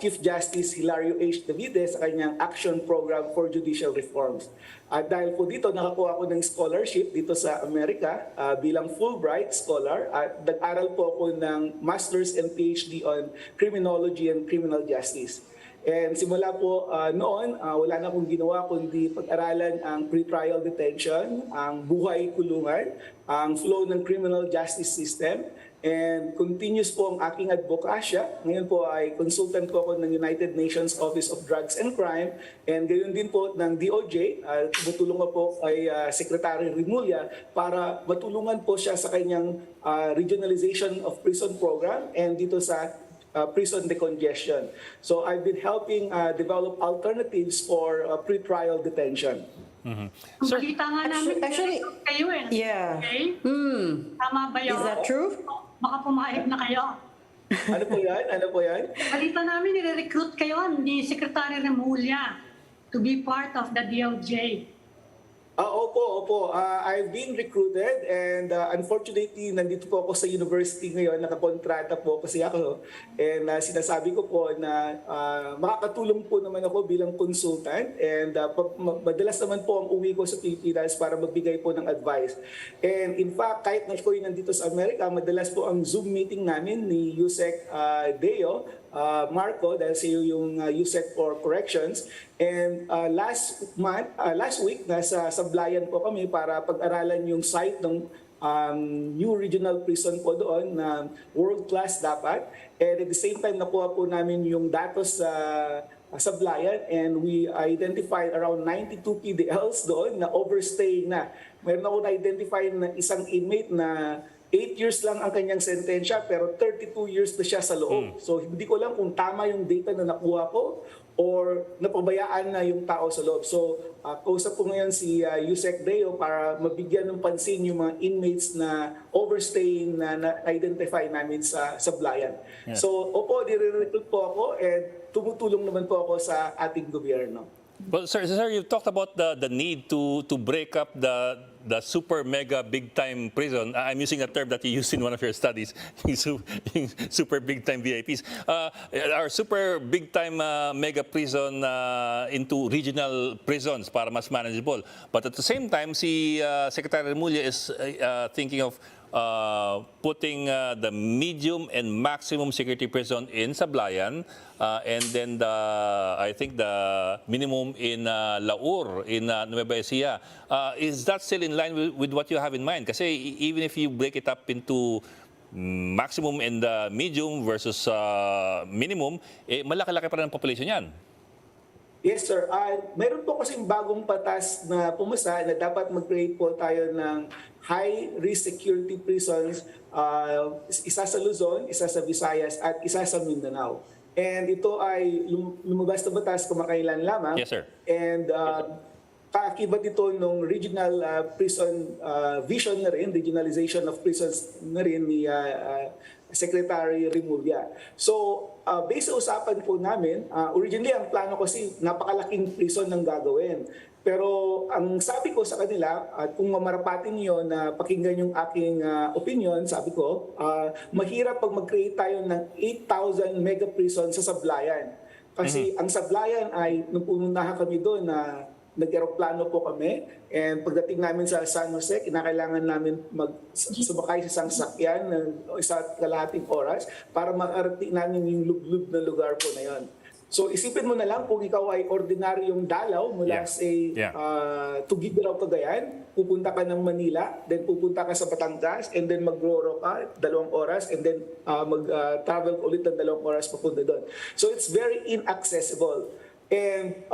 Chief Justice Hilario H. Davides sa kanyang Action Program for Judicial Reforms. At dahil po dito, nakakuha ako ng scholarship dito sa Amerika bilang Fulbright Scholar, at nag-aral po ako ng Masters and PhD on Criminology and Criminal Justice. And simula po noon, wala na akong ginawa kundi pag-aralan ang pretrial detention, ang buhay kulungan, ang flow ng criminal justice system, and continuous po ang aking advokasya. Ngayon po ay consultant po ako ng United Nations Office of Drugs and Crime, and gayon din po ng DOJ. Tumutulong po kay Secretary Rimulya para matulungan po siya sa kanyang regionalization of prison program and dito sa prison decongestion. So I've been helping develop alternatives for pre-trial detention. Sir, balita nga namin, actually, kayo eh. Yeah. Okay? Tama ba yun? Is that true? Baka pumayag na kayo. Ano po yan? Ano po yan? Balita namin, nire-recruit kayo ni Secretary Remulla to be part of the DOJ. Opo. I've been recruited, and unfortunately, nandito po ako sa university ngayon, nakakontrata po kasi ako. And sinasabi ko po na makakatulong po naman ako bilang consultant, and madalas naman po ang uwi ko sa Pilipinas para magbigay po ng advice. And in fact, kahit na ako'y nandito sa Amerika, madalas po ang Zoom meeting namin ni Yusek Deo, Marco, dahil siya yung USEC for Corrections. And last week, nasa Sablayan po kami para pag-aralan yung site ng new regional prison po doon na world-class dapat. And at the same time, nakuha po namin yung datos sa Sablayan, and we identified around 92 PDLs doon na overstay na. Meron ako na-identify na isang inmate na 8 years lang ang kanyang sentensya pero 32 years na siya sa loob. So hindi ko lang kung tama yung data na nakuha ko or napabayaan na yung tao sa loob. So kausap ko ngayon si Yusek Deo para mabigyan ng pansin yung mga inmates na overstaying na na-identify namin sa Sablayan. Yeah. So opo, nire-recruit po ako, and tumutulong naman po ako sa ating gobyerno. Well, sir, you've talked about the need to break up the super mega big time prison. I'm using a term that you used in one of your studies, super big time VIPs. Our super big time mega prison into regional prisons para mas manageable. But at the same time, si Secretary Remulla is thinking of putting the medium and maximum security prison in Sablayan, and then I think the minimum in Laur, in Nueva Ecija. Is that still in line with what you have in mind? Kasi even if you break it up into maximum and medium versus minimum, malaki-laki pa rin ang population yan. Yes, sir. Meron po kasing bagong patas na pumasa na dapat mag-create po tayo ng high-risk security prisons, isa sa Luzon, isa sa Visayas, at isa sa Mindanao. And ito ay lumabas na batas kumakailan lamang. Yes, sir. And kaakibat ito ng regional prison vision na rin, regionalization of prisons na rin ni Secretary Remulla. So, based sa usapan po namin, originally ang plano kasi napakalaking prison ng gagawin. Pero ang sabi ko sa kanila, at kung mamarapatin niyo na pakinggan yung aking opinion, sabi ko, mahirap pag mag-create tayo ng 8,000 mega prison sa Sablayan. Kasi ang Sablayan ay, nung pumuntahan kami doon na nag-aeroplano po kami, and pagdating namin sa San Jose, kinakailangan namin sumakay sa isang sakyan ng isa't kalahating oras para makarating namin yung lublub na lugar po na yon. So isipin mo na lang kung ikaw ay ordinaryong dalaw mula sa Tugigaraw, Cagayan, pupunta ka ng Manila, then pupunta ka sa Batangas, and then mag-roro ka 2 oras, and then mag-travel ulit ng 2 oras papunta doon. So it's very inaccessible. And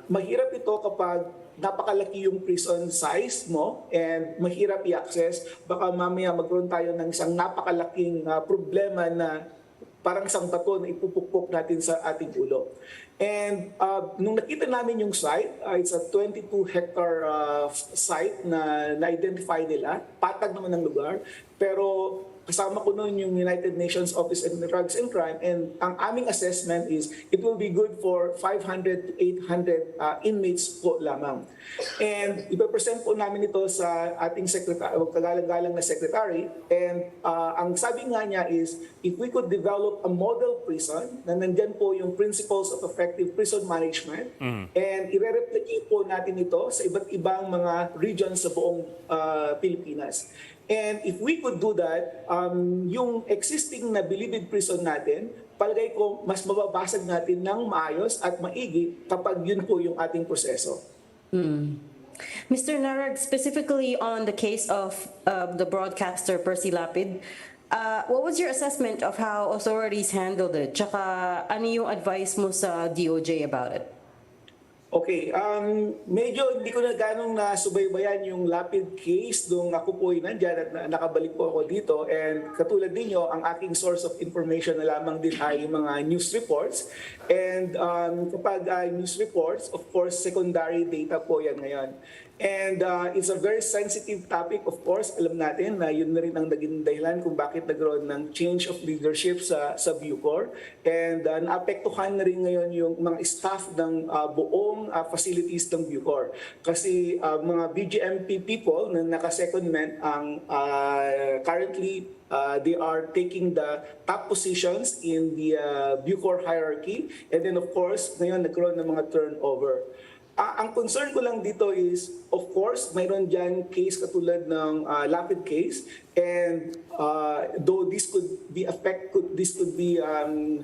mahirap ito kapag napakalaki yung prison size mo and mahirap i-access. Baka mamaya magkaroon tayo ng isang napakalaking problema na parang isang bato na ipupukpok natin sa ating ulo. And nung nakita namin yung site, it's a 22-hectare site na na-identify nila. Patag naman ng lugar. Pero kasama ko noon yung United Nations Office on Drugs and Crime, and ang aming assessment is it will be good for 500 to 800 inmates po lamang. And ipapresent po namin ito sa ating kagalang-galang na secretary, and ang sabi nga niya is if we could develop a model prison na nandyan po yung principles of effective prison management, and i-replicate po natin ito sa iba't ibang mga regions sa buong Pilipinas. And if we could do that, yung existing na bilibid prison natin, palagay ko mas mababasag natin ng maayos at maigi kapag yun po yung ating proseso. Mr. Narag, specifically on the case of the broadcaster Percy Lapid, what was your assessment of how authorities handled it? Tsaka ano yung advice mo sa DOJ about it? Okay, medyo hindi ko na ganong nasubaybayan yung Lapid case nung ako po ay nandyan at nakabalik po ako dito, and katulad ninyo, ang aking source of information na lamang din ay mga news reports, and kapag news reports, of course, secondary data po yan ngayon. And it's a very sensitive topic, of course. Alam natin na yun na rin ang naging dahilan kung bakit nagkaroon ng change of leadership sa Bucor. And naapektuhan na rin ngayon yung mga staff ng buong facilities ng Bucor. Kasi mga BGMP people na naka-secondment ang currently they are taking the top positions in the Bucor hierarchy. And then of course, ngayon nagkaroon ng mga turnover. Ang concern ko lang dito is, of course, mayroon dyan case katulad ng Lapid case, and though this could be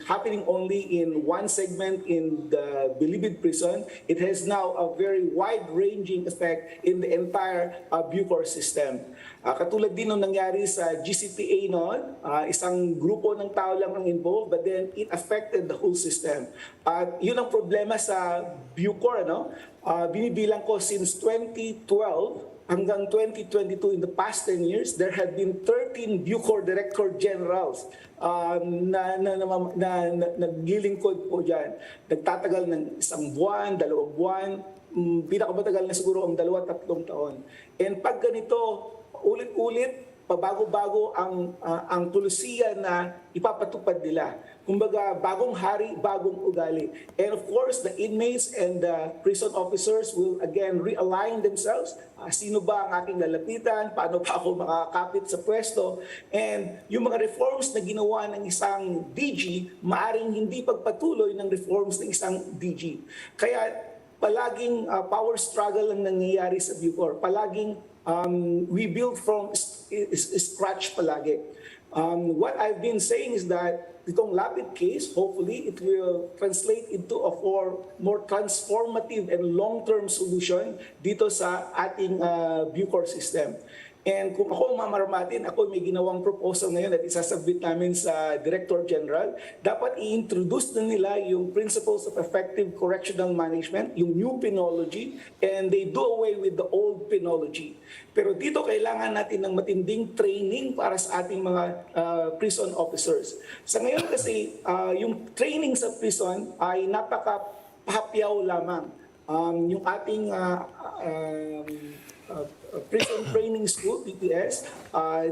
happening only in one segment in the Bilibid prison, it has now a very wide-ranging effect in the entire Bucor system. Katulad din nung nangyari sa GCPA noon, isang grupo ng tao lang ang involved, but then it affected the whole system. At yun ang problema sa Bucor, no? Binibilang ko since 2012 hanggang 2022, in the past 10 years, there have been 13 Bucor Director Generals na naglilingkod po dyan. Nagtatagal ng 1 buwan, 2 buwan, pinakamatagal na siguro ang 2-3 taon. And pag ganito, ulit-ulit, pabago-bago ang pulisiya na ipapatupad nila. Kumbaga, bagong hari, bagong ugali. And of course, the inmates and the prison officers will again realign themselves. Sino ba ang aking lalapitan? Paano pa ako makakapit sa pwesto? And yung mga reforms na ginawa ng isang DG, maaring hindi pagpatuloy ng reforms ng isang DG. Kaya palaging power struggle ang nangyayari sa Bucor. Palaging we build from scratch palagi. What I've been saying is that itong Lapid case, hopefully it will translate into a more transformative and long-term solution dito sa ating Bucor system. And kung ako mamaramatin, ako may ginawang proposal ngayon at isasabit namin sa Director General, dapat i-introduce na nila yung principles of effective correctional management, yung new penology, and they do away with the old penology. Pero dito kailangan natin ng matinding training para sa ating mga prison officers. Sa ngayon kasi, yung training sa prison ay napaka-pahapyaw lamang. Yung ating Prison Training School, PTS,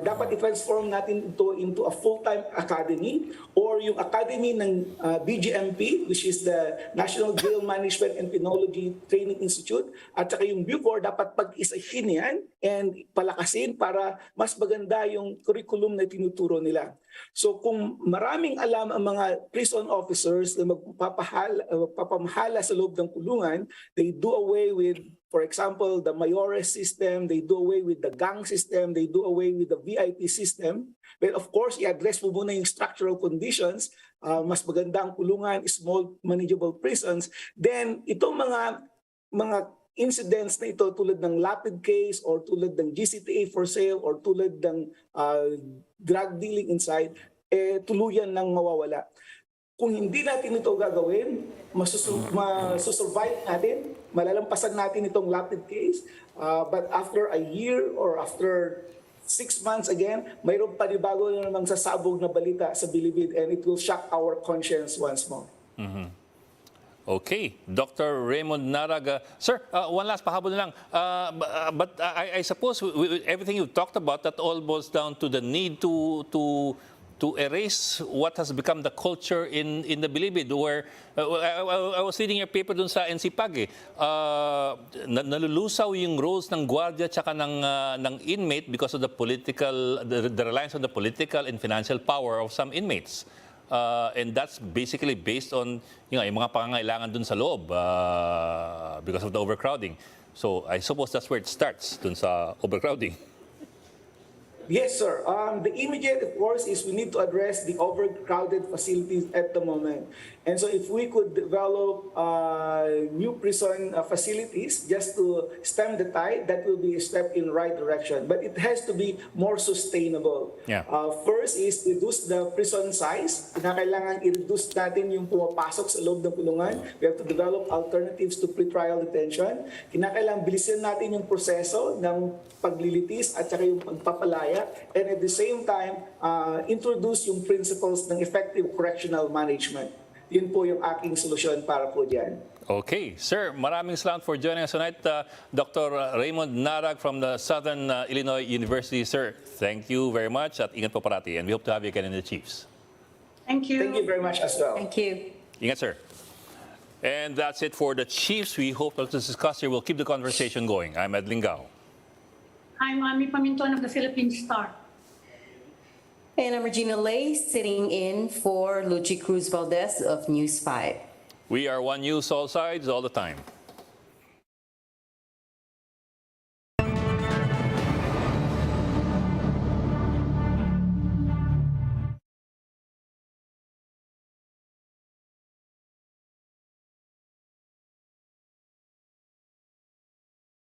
dapat i-transform natin ito into a full-time academy, or yung academy ng BGMP, which is the National Jail Management and Penology Training Institute, at saka yung Bucor, dapat pag-isahin yan and palakasin para mas maganda yung curriculum na tinuturo nila. So kung maraming alam ang mga prison officers na magpapamahala sa loob ng kulungan, they do away with, for example, the Mayores system, they do away with the gang system, they do away with the VIP system. Well, of course, i-address mo muna yung structural conditions, mas maganda ang kulungan, small manageable prisons. Then itong mga incidents na ito tulad ng lapid case or tulad ng GCTA for sale or tulad ng drug dealing inside, tuluyan ng mawawala. Kung hindi natin ito gagawin, masusurvive natin, malalampasan natin itong lapid case, but after a year or after 6 months again, mayroong panibago na namang sasabog na balita sa Bilibid and it will shock our conscience once more. Okay, Dr. Raymund Narag. Sir, one last pahabol na lang. But I suppose with everything you've talked about, that all boils down to the need to erase what has become the culture in the Bilibid, where I was reading your paper dun sa NCPAG. Nalulusaw yung roles ng gwardiya tsaka ng inmate because of the reliance on the political and financial power of some inmates. And that's basically based on yung mga pangangailangan dun sa loob because of the overcrowding. So I suppose that's where it starts, dun sa overcrowding. Yes, sir. The immediate, of course, is we need to address the overcrowded facilities at the moment. And so if we could develop new prison facilities just to stem the tide, that will be a step in the right direction. But it has to be more sustainable. Yeah. First is reduce the prison size. Kailangan i-reduce natin yung pumapasok sa loob ng kulungan. We have to develop alternatives to pretrial detention. Kinakailangan bilisin natin yung proseso ng paglilitis at saka yung pagpapalaya. And at the same time, introduce yung principles ng effective correctional management. Yun po yung aking solusyon para po dyan. Okay. Sir, maraming salamat for joining us tonight. Dr. Raymund Narag from the Southern Illinois University. Sir, thank you very much at ingat po parati. And we hope to have you again in the Chiefs. Thank you. Thank you very much as well. Thank you. Ingat, sir. And that's it for the Chiefs. We hope to discuss here. We'll keep the conversation going. I'm Ed Lingao. I'm Ami Pamintuan of the Philippine Star. And I'm Regina Lay, sitting in for Luchi Cruz-Valdes of News 5. We are One News, all sides, all the time.